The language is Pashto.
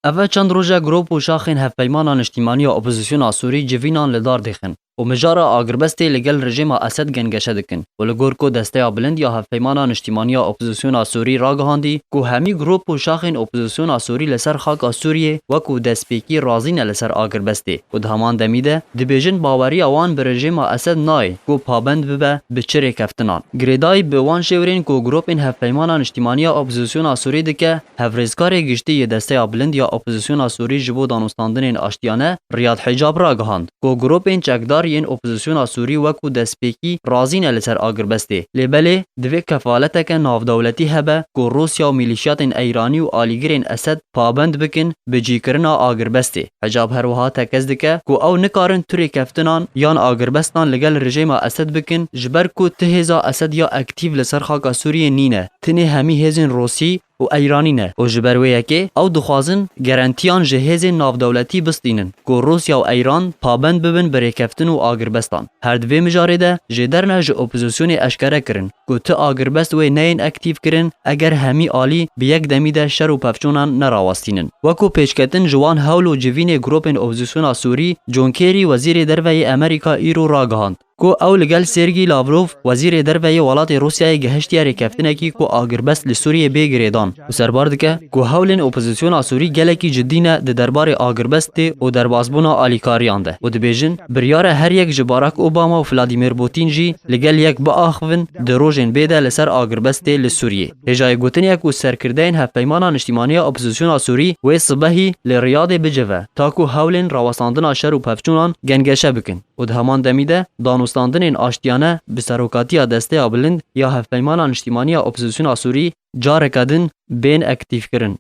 اول چند روزه گروپ و شاخین هفپیمانان اجتماعی اپوزیسیون سوری جوینان لدار دخن و مجارا آگربستی لگل رژیم اسد گنگشه دکن و لگور کو دسته بلند یا هفپیمانان اجتماعی اپوزیسیون سوری را گهاندی کو همی گروپ و شاخین اپوزیسیون سوری لسر خاک سوریه و کو دسپیکی رازین لسر آگربستی و دهمان دمیده دبیجن باوری اوان به رژیم اسد نای کو پابند ببه بچره کفتنان گریدای به وان شورین کو گروپ این هفپیمانان اجتماعی اپوزیسیون سوری دکه هفرزکار گشتی دسته بلند یا اپوزیسیون سوری جبو دانستاندن اشتیانه ریاض حجاب را گهاند کو گروپ این چکدار این اپوزیسیون سوری وکو دسپیکی رازین لسر آگربستی لبله دوی کفالتک ناف دولتی هبه کو روسیا و میلیشیات ایرانی و آلیگرین اسد پابند بکن بجیکرنا آگربستی حجاب هر وها تکز دکه کو او نکارن توری کفتنان یان آگربستان لگل رژیم اسد بکن جبر کو تهزا اسد یا اکتیو لسر خاک سوریه نینه تنه همی هزین روسی و ایرانی نه و جبرویه که او دخوازن گرانتیان جهاز ناف دولتی بستینن که روسیا و ایران پابند ببن بری کفتن و آگربستان هر دوی مجاره ده جدرنه جه اپوزیسیون اشکره کرن که ته آگربست و نین اکتیو کرن اگر همی آلی به یک دمی ده شر و پفچونان نراواستینن وکو پیشکتن جوان هول و جوین گروپن اپوزیسیون سوری جون کیری وزیر دروی امریکا ایرو راگهاند کو او لگل سرگی لاوروف وزیر دروی ولات روسیای گهشتی ریکفتنکی کو آگربست لسوریه بگریدان و سربار دکه کو هولن اپوزیسیون سوری گلکی جدینه د دربار آگربست و دربازبونا آلیکاریان ده و دبیجن بریار هر یک جباراک اوباما و فلادیمیر پوتین جی لگل یک با آخون دروژن بیده لسر آگربست لسوریه هجای گوتنیک و سرکردین هفپیمانان اجتماعی اپوزیسیون سوری و صبحی لریاض بجوه تا کو هولن راوساندن شر و پفچونان گنگشه بکن و دهمان دمیده دانستاندن این آشتیانه به سروکاتی دسته بلند یا هفپیمانان اجتماعی اپوزیسیون سوری جارکدن بین اکتیف کرن